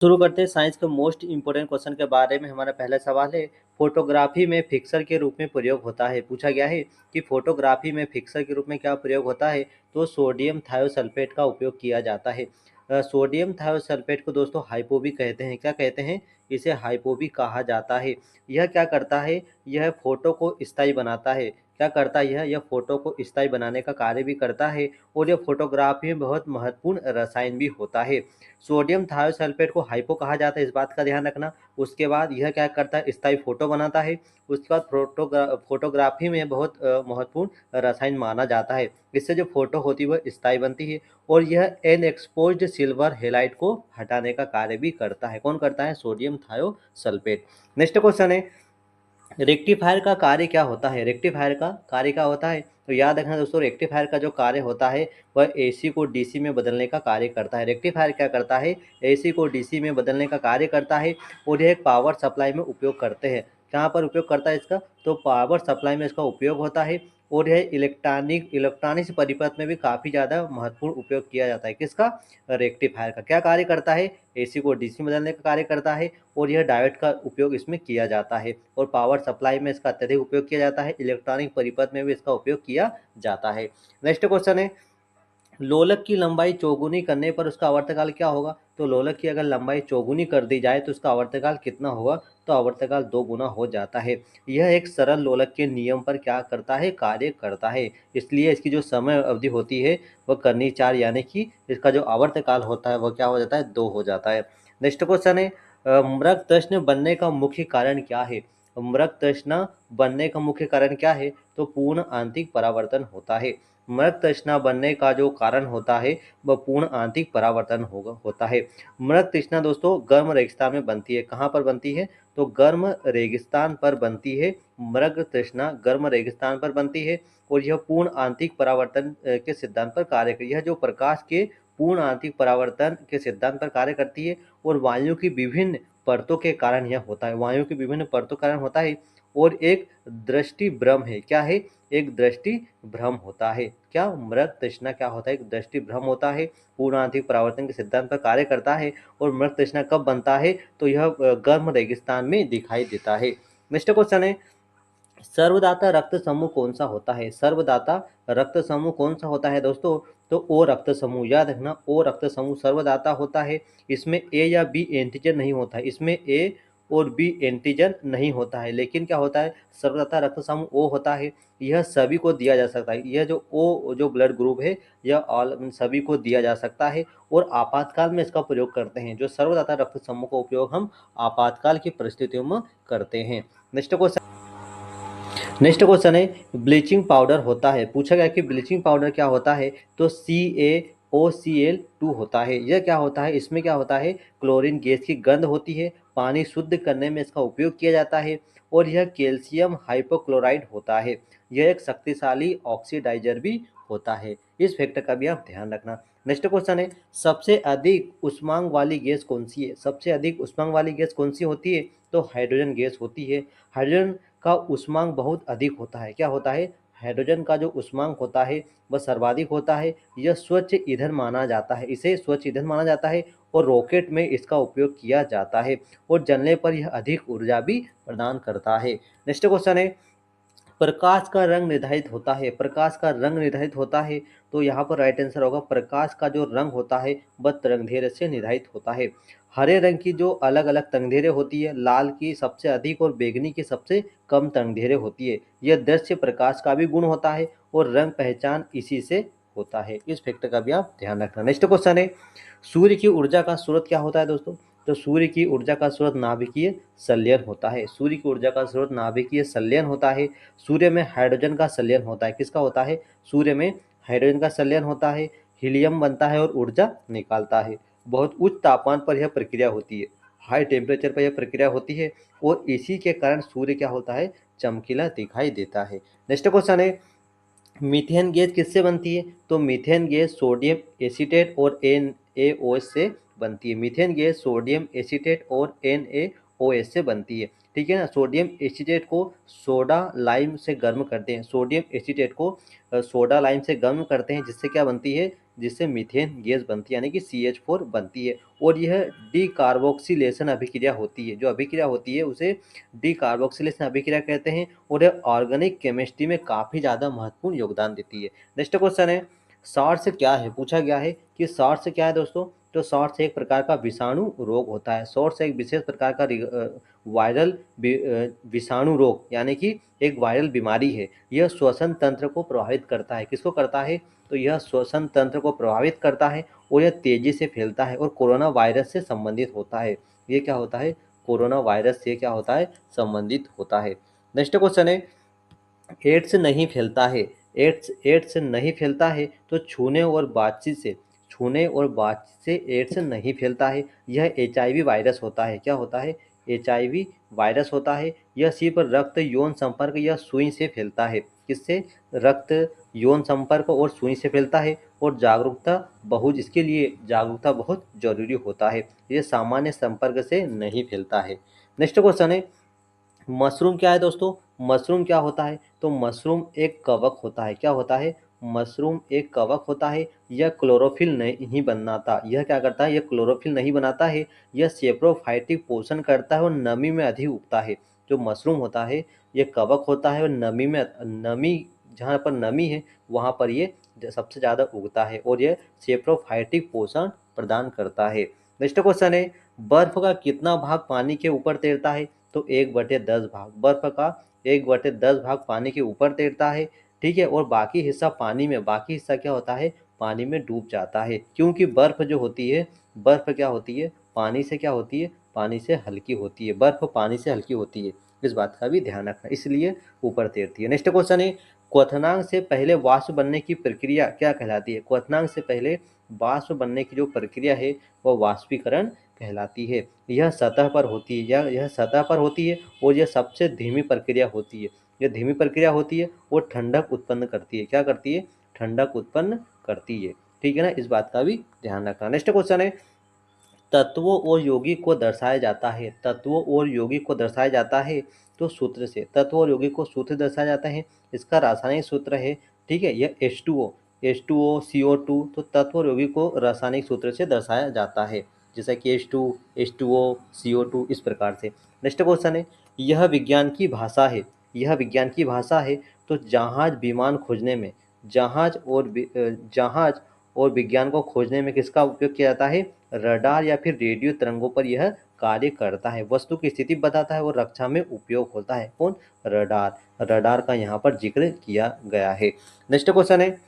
शुरू करते हैं साइंस के मोस्ट इम्पोर्टेंट क्वेश्चन के बारे में। हमारा पहला सवाल है, फोटोग्राफी में फिक्सर के रूप में प्रयोग होता है। पूछा गया है कि फोटोग्राफी में फिक्सर के रूप में क्या प्रयोग होता है, तो सोडियम थायोसल्फेट का उपयोग किया जाता है। सोडियम थायोसल्फेट को दोस्तों हाइपो भी कहते हैं। क्या कहते हैं? इसे हाइपो भी कहा जाता है। यह क्या करता है? यह फोटो को स्थायी बनाता है। क्या करता है यह फोटो को स्थायी बनाने का कार्य भी करता है और यह फोटोग्राफी में बहुत महत्वपूर्ण रसायन भी होता है। सोडियम थायोसल्फेट को हाइपो कहा जाता है, इस बात का ध्यान रखना। उसके बाद यह क्या करता है? स्थायी फोटो बनाता है। उसके बाद फोटोग्राफी में बहुत महत्वपूर्ण रसायन माना जाता है। इससे जो फोटो होती है वह स्थायी बनती है और यह अनएक्सपोज्ड सिल्वर हैलाइड को हटाने का कार्य भी करता है। कौन करता है? Sodium thiosulphate. नेक्स्ट क्वेश्चन है, रेक्टिफायर का कार्य क्या होता है? रेक्टिफायर का कार्य क्या होता है? तो याद रखना दोस्तों, रेक्टिफायर का जो कार्य होता है वह एसी को डीसी में बदलने का कार्य करता है। रेक्टिफायर क्या करता है? एसी को डीसी में बदलने का कार्य करता है और यह एक पावर सप्लाई में उपयोग करते हैं। कहाँ पर उपयोग करता है इसका? तो पावर सप्लाई में इसका उपयोग होता है और यह इलेक्ट्रॉनिक्स परिपथ में भी काफ़ी ज़्यादा महत्वपूर्ण उपयोग किया जाता है। किसका? रेक्टिफायर का। क्या कार्य करता है? एसी को डीसी में बदलने का कार्य करता है और यह डायोड का उपयोग इसमें किया जाता है और पावर सप्लाई में इसका अत्यधिक उपयोग किया जाता है। इलेक्ट्रॉनिक परिपथ में भी इसका उपयोग किया जाता है। नेक्स्ट क्वेश्चन है, लोलक की लंबाई चौगुनी करने पर उसका आवर्तकाल क्या होगा? तो लोलक की अगर लंबाई चौगुनी कर दी जाए तो उसका आवर्तकाल कितना होगा? तो आवर्तकाल 2 गुना हो जाता है। यह एक सरल लोलक के नियम पर क्या करता है? कार्य करता है। इसलिए इसकी जो समय अवधि होती है वह करनी 4, यानी कि इसका जो आवर्तकाल होता है वह क्या हो जाता है? 2 हो जाता है। नेक्स्ट क्वेश्चन है, मृग तृष्ण बनने का मुख्य कारण क्या है? मृग तृष्णा बनने का मुख्य कारण क्या है? तो पूर्ण आंतरिक परावर्तन होता है। मृग तृष्णा बनने का जो कारण होता है वह पूर्ण आंतरिक परावर्तन होता है। मृग तृष्णा दोस्तों गर्म रेगिस्तान में बनती है। कहाँ पर बनती है? तो गर्म रेगिस्तान पर बनती है। मृग तृष्णा गर्म रेगिस्तान पर बनती है और यह पूर्ण आंतरिक परावर्तन के सिद्धांत पर कार्य करती है। यह जो प्रकाश के पूर्ण आंतरिक परावर्तन के सिद्धांत पर कार्य करती है और वायु की विभिन्न परतों के कारण यह होता है। वायु की विभिन्न परतों के कारण होता है और एक दृष्टि भ्रम है। क्या है? एक दृष्टि भ्रम होता है। क्या? मृग तृष्णा क्या होता है? एक दृष्टि भ्रम होता है। पूर्ण आंतरिक परावर्तन के सिद्धांत पर कार्य करता है और मृग तृष्णा कब बनता है? तो यह गर्म रेगिस्तान में दिखाई देता है। नेक्स्ट क्वेश्चन है, सर्वदाता रक्त समूह कौन सा होता है? सर्वदाता रक्त समूह कौन सा होता है दोस्तों? तो ओ रक्त समूह। याद रखना, ओ रक्त समूह सर्वदाता होता है। इसमें ए या बी एंटीजन नहीं होता है। इसमें ए और बी एंटीजन नहीं होता है, लेकिन क्या होता है? सर्वदाता रक्त समूह ओ होता है। यह सभी को दिया जा सकता है। यह जो ओ जो ब्लड ग्रुप है यह ऑल सभी को दिया जा सकता है और आपातकाल में इसका प्रयोग करते हैं। जो सर्वदाता रक्त समूह का उपयोग हम आपातकाल की परिस्थितियों में करते हैं। नेक्स्ट क्वेश्चन है, ब्लीचिंग पाउडर होता है। पूछा गया कि ब्लीचिंग पाउडर क्या होता है? तो CaOCl2 होता है। यह क्या होता है? इसमें क्या होता है? क्लोरीन गैस की गंध होती है। पानी शुद्ध करने में इसका उपयोग किया जाता है और यह कैल्शियम हाइपोक्लोराइड होता है। यह एक शक्तिशाली ऑक्सीडाइजर भी होता है। इस फैक्टर का भी आप ध्यान रखना। नेक्स्ट क्वेश्चन है, सबसे अधिक उष्मांक वाली गैस कौन सी है? सबसे अधिक उष्मांक वाली गैस कौन सी होती है? तो हाइड्रोजन गैस होती है। हाइड्रोजन का उष्मांक बहुत अधिक होता है। क्या होता है? हाइड्रोजन का जो उष्मांक होता है वह सर्वाधिक होता है। यह स्वच्छ ईंधन माना जाता है। इसे स्वच्छ ईंधन माना जाता है और रॉकेट में इसका उपयोग किया जाता है और जलने पर यह अधिक ऊर्जा भी प्रदान करता है। नेक्स्ट क्वेश्चन है, प्रकाश का रंग निर्धारित होता है। प्रकाश का रंग निर्धारित होता है, तो यहाँ पर राइट आंसर होगा प्रकाश का जो रंग होता है वह तरंगदैर्घ्य से निर्धारित होता है। हरे रंग की जो अलग अलग तरंगदैर्घ्य होती है, लाल की सबसे अधिक और बैंगनी की सबसे कम तरंगदैर्घ्य होती है। यह दृश्य प्रकाश का भी गुण होता है और रंग पहचान इसी से होता है। इस फैक्टर का भी आप ध्यान रखना। नेक्स्ट क्वेश्चन है, सूर्य की ऊर्जा का स्रोत क्या होता है दोस्तों? तो सूर्य की ऊर्जा का स्रोत नाभिकीय संलयन होता है। सूर्य की ऊर्जा का स्रोत नाभिकीय संलयन होता है। सूर्य में हाइड्रोजन का संलयन होता है। किसका होता है? सूर्य में हाइड्रोजन का संलयन होता है। हीलियम बनता है और ऊर्जा निकालता है। बहुत उच्च तापमान पर यह प्रक्रिया होती है। हाई टेम्परेचर पर यह प्रक्रिया होती है और इसी के कारण सूर्य क्या होता है? चमकीला दिखाई देता है। नेक्स्ट क्वेश्चन है, मीथेन गैस किससे बनती है? तो मीथेन गैस सोडियम एसीटेट और NaOH से बनती है। मीथेन गैस सोडियम एसीटेट और NaOH से बनती है। ठीक है ना। सोडियम एसीटेट को सोडा लाइम से गर्म करते हैं। सोडियम एसीटेट को सोडा लाइम से गर्म करते हैं, जिससे क्या बनती है? जिससे मीथेन गैस बनती है यानी कि CH4 बनती है। और यह डीकार्बोक्सिलेशन अभिक्रिया होती है, जो अभिक्रिया होती है उसे डीकार्बोक्सिलेशन अभिक्रिया कहते हैं और यह ऑर्गेनिक केमिस्ट्री में काफ़ी ज़्यादा महत्वपूर्ण योगदान देती है। नेक्स्ट क्वेश्चन है, शॉर्ट्स क्या है? पूछा गया है कि शॉर्ट्स क्या है दोस्तों। तो शॉर्ट्स एक प्रकार का विषाणु रोग होता है। शॉर्ट्स एक विशेष प्रकार का वायरल विषाणु रोग यानी कि एक वायरल बीमारी है। यह श्वसन तंत्र को प्रभावित करता है। किसको करता है? तो यह श्वसन तंत्र को प्रभावित करता है और यह तेजी से फैलता है और कोरोना वायरस से संबंधित होता है। ये क्या होता है? कोरोना वायरस से क्या होता है? संबंधित होता है। नेक्स्ट क्वेश्चन है, एड्स नहीं फैलता है। एड्स नहीं फैलता है तो छूने और बातचीत से एड्स नहीं फैलता है। यह HIV वायरस होता है। क्या होता है? HIV वायरस होता है। यह सिर्फ रक्त यौन संपर्क या सुई से फैलता है। किससे? रक्त यौन संपर्क और सुई से फैलता है और इसके लिए जागरूकता बहुत जरूरी होता है। यह सामान्य संपर्क से नहीं फैलता है। नेक्स्ट क्वेश्चन है, मशरूम क्या है दोस्तों? मशरूम क्या होता है? तो मशरूम एक कवक होता है। क्या होता है? मशरूम एक कवक होता है। यह क्लोरोफिल नहीं बनाता। यह क्या करता है? यह क्लोरोफिल नहीं बनाता है। यह सेप्रोफाइटिक पोषण करता है और नमी में अधिक उगता है। जो मशरूम होता है यह कवक होता है और नमी जहाँ पर नमी है वहाँ पर ये सबसे ज़्यादा उगता है और यह सेप्रोफाइटिक पोषण प्रदान करता है। नेक्स्ट क्वेश्चन है, बर्फ का कितना भाग पानी के ऊपर तैरता है? तो 1/10 भाग। बर्फ का 1/10 भाग पानी के ऊपर तैरता है। ठीक है, और बाकी हिस्सा बाकी हिस्सा क्या होता है? पानी में डूब जाता है। क्योंकि बर्फ जो होती है, बर्फ क्या होती है? पानी से क्या होती है? पानी से हल्की होती है। बर्फ पानी से हल्की होती है, इस बात का भी ध्यान रखना, इसलिए ऊपर तैरती है। नेक्स्ट क्वेश्चन है, क्वथनांक से पहले वाष्प बनने की प्रक्रिया क्या कहलाती है? क्वथनांक से पहले वाष्प बनने की जो प्रक्रिया है वह वाष्पीकरण कहलाती है। यह सतह पर होती है, यह सतह पर होती है और यह सबसे धीमी प्रक्रिया होती है। यह धीमी प्रक्रिया होती है और ठंडक उत्पन्न करती है। क्या करती है? ठंडक उत्पन्न करती है। ठीक है ना, इस बात का भी ध्यान रखना। नेक्स्ट क्वेश्चन है, तत्वों और यौगिक को दर्शाया जाता है। तत्वों और यौगिक को दर्शाया जाता है तो सूत्र से। तत्व और यौगिक को सूत्र दर्शाया जाता है। इसका रासायनिक सूत्र है, ठीक है, यह H2O CO2। तो तत्व और यौगिक को रासायनिक सूत्र से दर्शाया जाता है, जैसा कि H2O CO2 इस प्रकार से। नेक्स्ट क्वेश्चन है, यह विज्ञान की भाषा है। यह विज्ञान की भाषा है तो जहाज विमान खोजने में, जहाज और विज्ञान को खोजने में किसका उपयोग किया जाता है? रडार या फिर रेडियो तरंगों पर यह कार्य करता है। वस्तु की स्थिति बताता है और रक्षा में उपयोग होता है। कौन? रडार। रडार का यहाँ पर जिक्र किया गया है। नेक्स्ट क्वेश्चन है,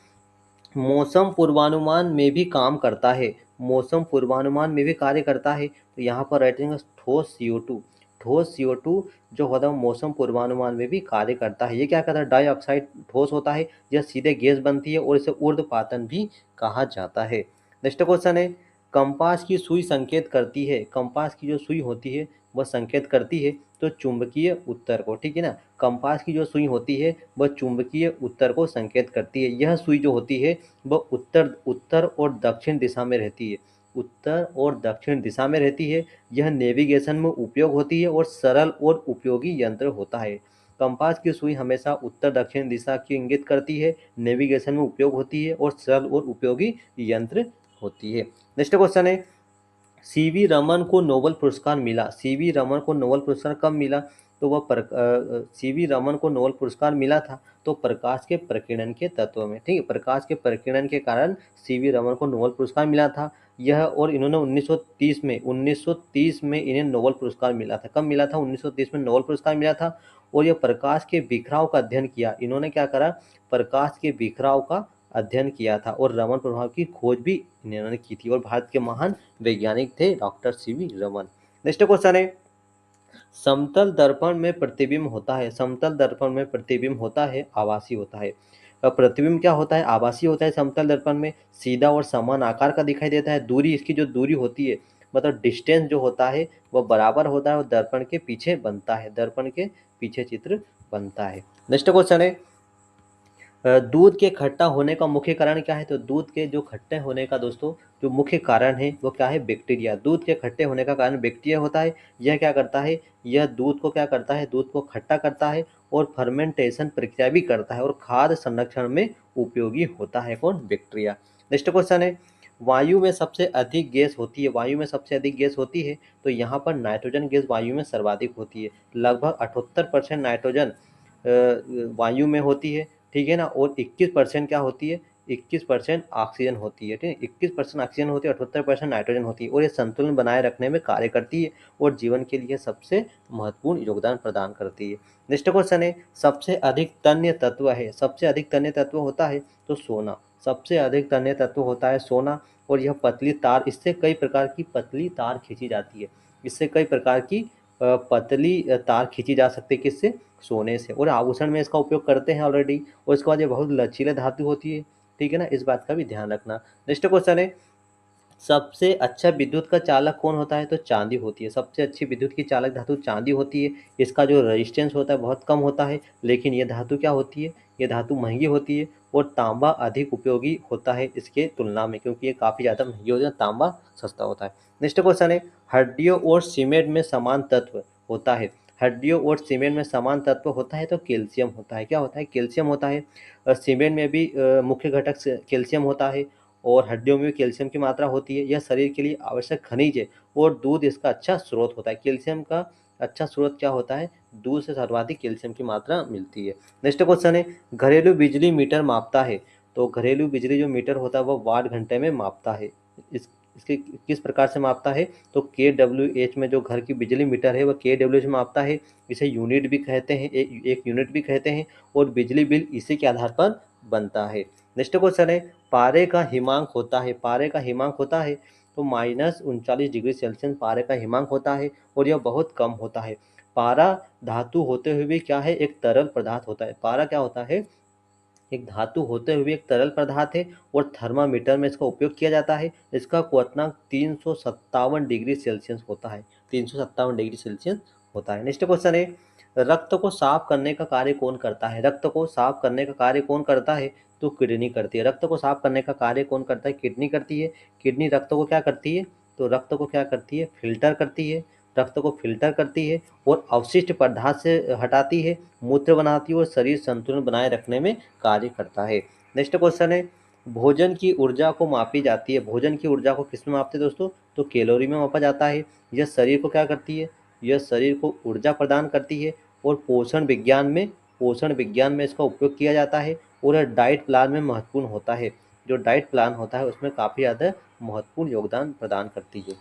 मौसम पूर्वानुमान में भी काम करता है। मौसम पूर्वानुमान में भी कार्य करता है तो यहाँ पर राइटिंग ठोस CO2। ठोस CO2 जो होता है मौसम पूर्वानुमान में भी कार्य करता है। ये क्या करता है? डाइऑक्साइड ठोस होता है, यह सीधे गैस बनती है और इसे ऊर्ध्वपातन भी कहा जाता है। नेक्स्ट क्वेश्चन है, कंपास की सुई संकेत करती है। कंपास की जो सुई होती है वह संकेत करती है तो चुंबकीय उत्तर को। ठीक है ना, कंपास की जो सुई होती है वह चुंबकीय उत्तर को संकेत करती है। यह सुई जो होती है वह उत्तर और दक्षिण दिशा में रहती है। उत्तर और दक्षिण दिशा में रहती है। यह नेविगेशन में उपयोग होती है और सरल और उपयोगी यंत्र होता है। कंपास की सुई हमेशा उत्तर दक्षिण दिशा की इंगित करती है, नेविगेशन में उपयोग होती है और सरल और उपयोगी यंत्र होती है। नेक्स्ट क्वेश्चन है, सीवी रमन को नोबेल पुरस्कार मिला। सीवी रमन को नोबेल पुरस्कार कब मिला? तो वह सीवी रमन को नोबेल पुरस्कार मिला था तो प्रकाश के प्रकीर्णन के तत्व में। ठीक है, प्रकाश के प्रकीर्णन के कारण सीवी रमन को नोबेल पुरस्कार मिला था। यह और इन्होंने 1930 में इन्हें नोबेल पुरस्कार मिला था। कब मिला था? 1930 में नोबेल पुरस्कार मिला था। और यह प्रकाश के बिखराव का अध्ययन किया। इन्होंने क्या करा? प्रकाश के बिखराव का अध्ययन किया था और रमन प्रभाव की खोज भी इन्होंने की थी और भारत के महान वैज्ञानिक थे doctor CV Raman. Next question है, समतल दर्पण में प्रतिबिंब होता है। समतल दर्पण में प्रतिबिंब होता है, आभासी होता है। प्रतिबिंब क्या होता है? आभासी होता है। समतल दर्पण में सीधा और समान आकार का दिखाई देता है। दूरी, इसकी जो दूरी होती है मतलब डिस्टेंस जो होता है वह बराबर होता है और दर्पण के पीछे बनता है। दर्पण के पीछे चित्र बनता है। नेक्स्ट क्वेश्चन है, दूध के खट्टा होने का मुख्य कारण क्या है? तो दूध के जो खट्टे होने का दोस्तों जो मुख्य कारण है वो क्या है? बैक्टीरिया। दूध के खट्टे होने का कारण बैक्टीरिया होता है। यह क्या करता है? यह दूध को क्या करता है? दूध को खट्टा करता है और फर्मेंटेशन प्रक्रिया भी करता है और खाद्य संरक्षण में उपयोगी होता है कौन? बैक्टीरिया। नेक्स्ट क्वेश्चन है, वायु में सबसे अधिक गैस होती है, वायु में सबसे अधिक गैस होती है, तो यहाँ पर नाइट्रोजन गैस वायु में सर्वाधिक होती है। लगभग 78% नाइट्रोजन वायु में होती है, ठीक है ना, और 21% क्या होती है? 21% ऑक्सीजन होती है, ठीक है। 21% ऑक्सीजन होती है, 78% नाइट्रोजन होती है और ये संतुलन बनाए रखने में कार्य करती है और जीवन के लिए सबसे महत्वपूर्ण योगदान प्रदान करती है। नेक्स्ट क्वेश्चन है, सबसे अधिक तन्य तत्व है, सबसे अधिक तन्य तत्व होता है तो सोना, सबसे अधिक तन्य तत्व होता है सोना और यह पतली तार, इससे कई प्रकार की पतली तार खींची जाती है, इससे कई प्रकार की पतली तार खींची जा सकती है, किससे? सोने से। और आभूषण में इसका उपयोग करते हैं ऑलरेडी। और इसके बाद ये बहुत लचीले धातु होती है, ठीक है ना, इस बात का भी ध्यान रखना। नेक्स्ट क्वेश्चन है, सबसे अच्छा विद्युत का चालक कौन होता है? तो चांदी होती है। सबसे अच्छी विद्युत की चालक धातु चांदी होती है। इसका जो रेजिस्टेंस होता है बहुत कम होता है, लेकिन ये धातु क्या होती है? ये धातु महंगी होती है और तांबा अधिक उपयोगी होता है इसके तुलना में, क्योंकि ये काफ़ी ज़्यादा महंगी होती है, तांबा सस्ता होता है। नेक्स्ट क्वेश्चन है, हड्डियों और सीमेंट में समान तत्व होता है, हड्डियों और सीमेंट में समान तत्व होता है तो कैल्शियम होता है। क्या होता है? कैल्शियम होता है। सीमेंट में भी मुख्य घटक कैल्शियम होता है और हड्डियों में भी कैल्शियम की मात्रा होती है। यह शरीर के लिए आवश्यक खनिज है और दूध इसका अच्छा स्रोत होता है। कैल्शियम का अच्छा स्रोत क्या होता है? दूध से सर्वाधिक कैल्शियम की मात्रा मिलती है। नेक्स्ट क्वेश्चन है, घरेलू बिजली मीटर मापता है, तो घरेलू बिजली जो मीटर होता है वह वाट घंटे में मापता है। इसके किस प्रकार से मापता है? तो KWH में जो घर की बिजली मीटर है वह KWH में मापता है। इसे यूनिट भी कहते हैं, एक यूनिट भी कहते हैं और बिजली बिल इसी के आधार पर बनता है। नेक्स्ट क्वेश्चन है, पारे का हिमांक होता है, पारे का हिमांक होता है तो -39 डिग्री सेल्सियस पारे का हिमांक होता है और यह बहुत कम होता है। पारा धातु होते हुए भी क्या है? एक तरल पदार्थ होता है। पारा क्या होता है? एक धातु होते हुए एक तरल पदार्थ है और थर्मामीटर में इसका उपयोग किया जाता है। इसका क्वथनांक 357 डिग्री सेल्सियस होता है, 357 डिग्री सेल्सियस होता है। नेक्स्ट क्वेश्चन है, रक्त को साफ करने का कार्य कौन करता है? रक्त को साफ करने का कार्य कौन करता है? तो किडनी करती है। रक्त को साफ करने का कार्य कौन करता है? किडनी करती है। किडनी रक्त को क्या करती है? तो रक्त को क्या करती है? फिल्टर करती है, रक्त को फिल्टर करती है और अवशिष्ट पदार्थ से हटाती है, मूत्र बनाती है और शरीर संतुलन बनाए रखने में कार्य करता है। नेक्स्ट क्वेश्चन है, भोजन की ऊर्जा को मापी जाती है, भोजन की ऊर्जा को किस में मापते हैं दोस्तों? तो कैलोरी में मापा जाता है। यह शरीर को क्या करती है? यह शरीर को ऊर्जा प्रदान करती है और पोषण विज्ञान में इसका उपयोग किया जाता है और यह डाइट प्लान में महत्वपूर्ण होता है। जो डाइट प्लान होता है उसमें काफ़ी ज़्यादा महत्वपूर्ण योगदान प्रदान करती है।